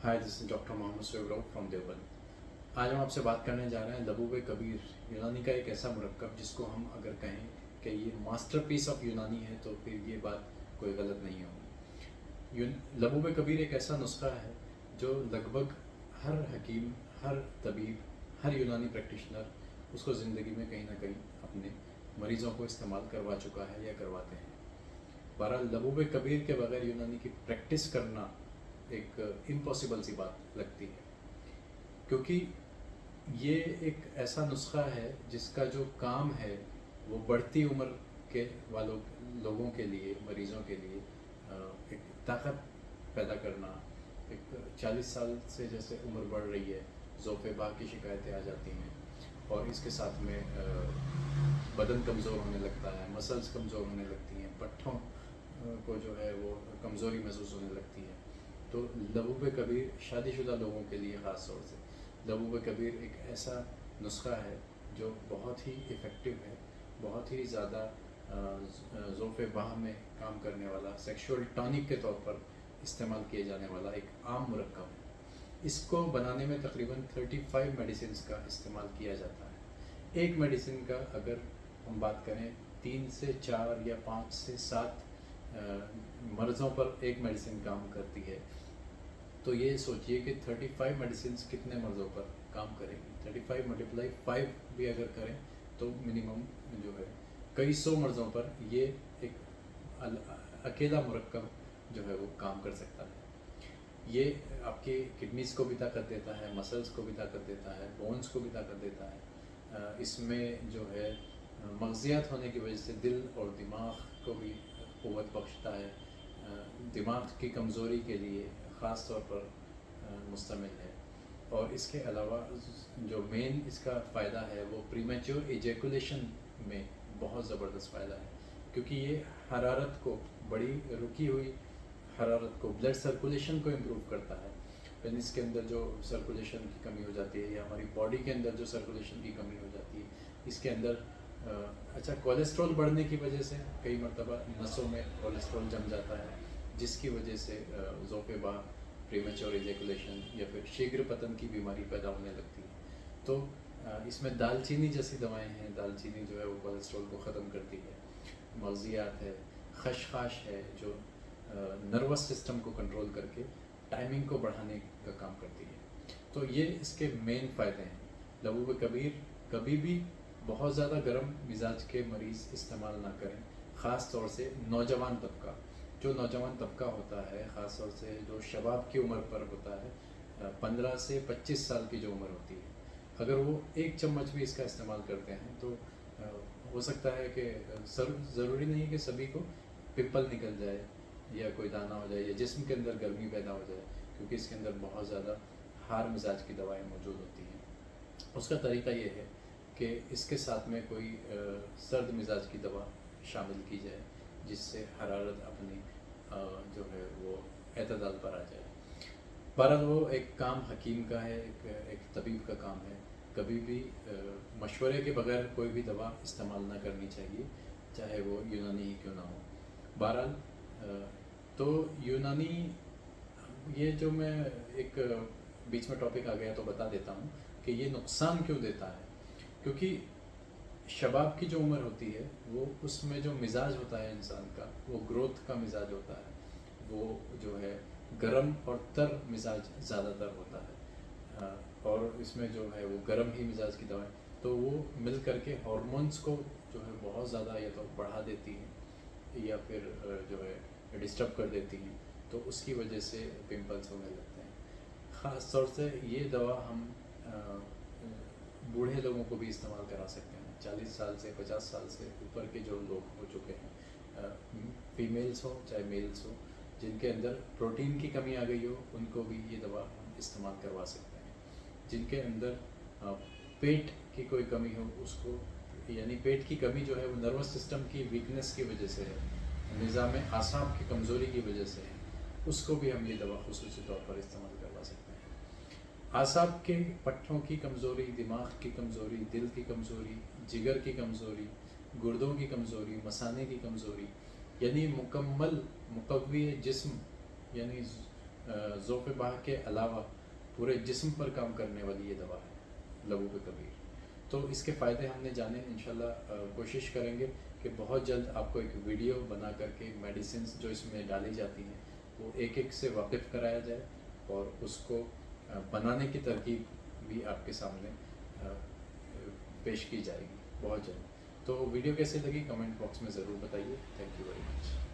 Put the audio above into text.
Hi, this is doctor Mohammad Suhaib from Deoband. आज हम आपसे बात करने जा रहे हैं लबूब कबीर यूनानी का एक ऐसा मुरक्कब जिसको हम अगर कहें कि ये मास्टरपीस ऑफ यूनानी है तो फिर ये बात कोई गलत नहीं होगी। लबूब कबीर एक ऐसा नुस्खा है जो लगभग हर हकीम, हर तबीब, हर यूनानी प्रैक्टिशनर उसको ज़िंदगी में कहीं ना कहीं अपने मरीज़ों को इस्तेमाल करवा चुका है या करवाते हैं। बहरहाल लबूब कबीर के बगैर यूनानी की प्रैक्टिस करना एक इम्पॉसिबल सी बात लगती है, क्योंकि ये एक ऐसा नुस्खा है जिसका जो काम है वो बढ़ती उम्र के लोगों के लिए, मरीज़ों के लिए एक ताकत पैदा करना। एक 40 साल से जैसे उम्र बढ़ रही है, ज़ोफ़े बाह की शिकायतें आ जाती हैं और इसके साथ में बदन कमज़ोर होने लगता है, मसल्स कमज़ोर होने लगती हैं, पट्ठों को जो है वो कमज़ोरी महसूस होने लगती है। तो लबूब कबीर शादीशुदा लोगों के लिए ख़ास तौर से लबूब कबीर एक ऐसा नुस्खा है जो बहुत ही इफ़ेक्टिव है, बहुत ही ज़्यादा ज़ोफ़े बाह में काम करने वाला, सेक्सुअल टॉनिक के तौर पर इस्तेमाल किए जाने वाला एक आम मुरक्कब है। इसको बनाने में तकरीबन 35 मेडिसिन का इस्तेमाल किया जाता है। एक मेडिसिन का अगर हम बात करें 3 से 4 या 5 से 7 मर्ज़ों पर एक मेडिसिन काम करती है, तो ये सोचिए कि 35 मेडिसिन कितने मर्ज़ों पर काम करेंगी। 35 मल्टीप्लाई 5 भी अगर करें तो मिनिमम जो है कई सौ मर्ज़ों पर ये एक अकेला मुरक्कब जो है वो काम कर सकता है। ये आपके किडनीज़ को भी ताकत देता है, मसल्स को भी ताकत देता है, बोन्स को भी ताकत देता है। इसमें जो है मग़ज़ियात होने की वजह से दिल और दिमाग को भी क़ुव्वत बख्शता है। दिमाग की कमज़ोरी के लिए ख़ास तौर पर मुस्तमिल है। और इसके अलावा जो मेन इसका फ़ायदा है वो प्रीमेच्योर इजैकुलेशन में बहुत ज़बरदस्त फ़ायदा है, क्योंकि ये हरारत को, बड़ी रुकी हुई हरारत को, ब्लड सर्कुलेशन को इम्प्रूव करता है। पेनिस के अंदर जो सर्कुलेशन की कमी हो जाती है या हमारी बॉडी के अंदर जो सर्कुलेशन की कमी हो जाती है, इसके अंदर कोलेस्ट्रॉल बढ़ने की वजह से कई मरतबा नसों में कोलेस्ट्रॉल जम जाता है, जिसकी वजह से ज़ोफ़े बाह, प्रीमेच्योर इजैकुलेशन या फिर शीघ्र पतन की बीमारी पैदा होने लगती है। तो इसमें दालचीनी जैसी दवाएं हैं। दालचीनी जो है वो कोलेस्ट्रॉल को ख़त्म करती है। मग़ज़ियात है, खशखाश है जो नर्वस सिस्टम को कंट्रोल करके टाइमिंग को बढ़ाने का काम करती है। तो ये इसके मेन फ़ायदे हैं। लबूब कबीर कभी भी बहुत ज़्यादा गर्म मिजाज के मरीज़ इस्तेमाल ना करें, ख़ास तौर से नौजवान तबका। जो नौजवान तबका होता है, ख़ास तौर से जो शबाब की उम्र पर होता है, 15 से 25 साल की जो उम्र होती है, अगर वो एक चम्मच भी इसका इस्तेमाल करते हैं तो हो सकता है कि ज़रूरी नहीं कि सभी को पिंपल निकल जाए या कोई दाना हो जाए या जिस्म के अंदर गर्मी पैदा हो जाए, क्योंकि इसके अंदर बहुत ज़्यादा हार मिजाज की दवाएं मौजूद होती हैं। उसका तरीका ये है कि इसके साथ में कोई सर्द मिजाज की दवा शामिल की जाए, जिससे हरारत अपनी जो है वो एतदाल पर आ जाए। बहरहाल वो एक काम हकीम का है, एक तबीब का काम है। कभी भी मशवरे के बगैर कोई भी दवा इस्तेमाल ना करनी चाहिए, चाहे वो यूनानी ही क्यों ना हो। बहरहाल तो यूनानी, ये जो मैं एक बीच में टॉपिक आ गया तो बता देता हूँ कि ये नुकसान क्यों देता है। क्योंकि शबाब की जो उम्र होती है वो, उसमें जो मिजाज होता है इंसान का, वो ग्रोथ का मिजाज होता है। वो जो है गरम और तर मिजाज ज़्यादातर होता है। और इसमें जो है वो गरम ही मिजाज की दवाएं, तो वो मिल करके हार्मोन्स को जो है बहुत ज़्यादा या तो बढ़ा देती हैं या फिर जो है डिस्टर्ब कर देती हैं, तो उसकी वजह से पिंपल्स होने लगते हैं। ख़ास तौर से ये दवा हम बूढ़े लोगों को भी इस्तेमाल करा सकते हैं। 40 साल से 50 साल से ऊपर के जो लोग हो चुके हैं, फीमेल्स हो चाहे मेल्स हो, जिनके अंदर प्रोटीन की कमी आ गई हो, उनको भी ये दवा हम इस्तेमाल करवा सकते हैं। जिनके अंदर पेट की कोई कमी हो, उसको, यानी पेट की कमी जो है वो नर्वस सिस्टम की वीकनेस की वजह से है, निज़ाम आसाब की कमज़ोरी की वजह से है, उसको भी हम ये दवा खुसूसी तौर पर इस्तेमाल करवा सकते हैं। आसाब के पट्ठों की कमज़ोरी, दिमाग की कमज़ोरी, दिल की कमज़ोरी, जिगर की कमज़ोरी, गुर्दों की कमज़ोरी, मसाने की कमज़ोरी, यानी मुकम्मल मुकव्वी जिस्म, यानी ज़ौफ़ बाह के अलावा पूरे जिस्म पर काम करने वाली ये दवा है लबूब कबीर। तो इसके फ़ायदे हमने जाने, इंशाल्लाह कोशिश करेंगे कि बहुत जल्द आपको एक वीडियो बना करके मेडिसिन्स जो इसमें डाली जाती हैं वो एक एक से वाकिफ़ कराया जाए और उसको बनाने की तरकीब भी आपके सामने पेश की जाएगी बहुत जल्द। तो वीडियो कैसे लगी कमेंट बॉक्स में ज़रूर बताइए। Thank you very much.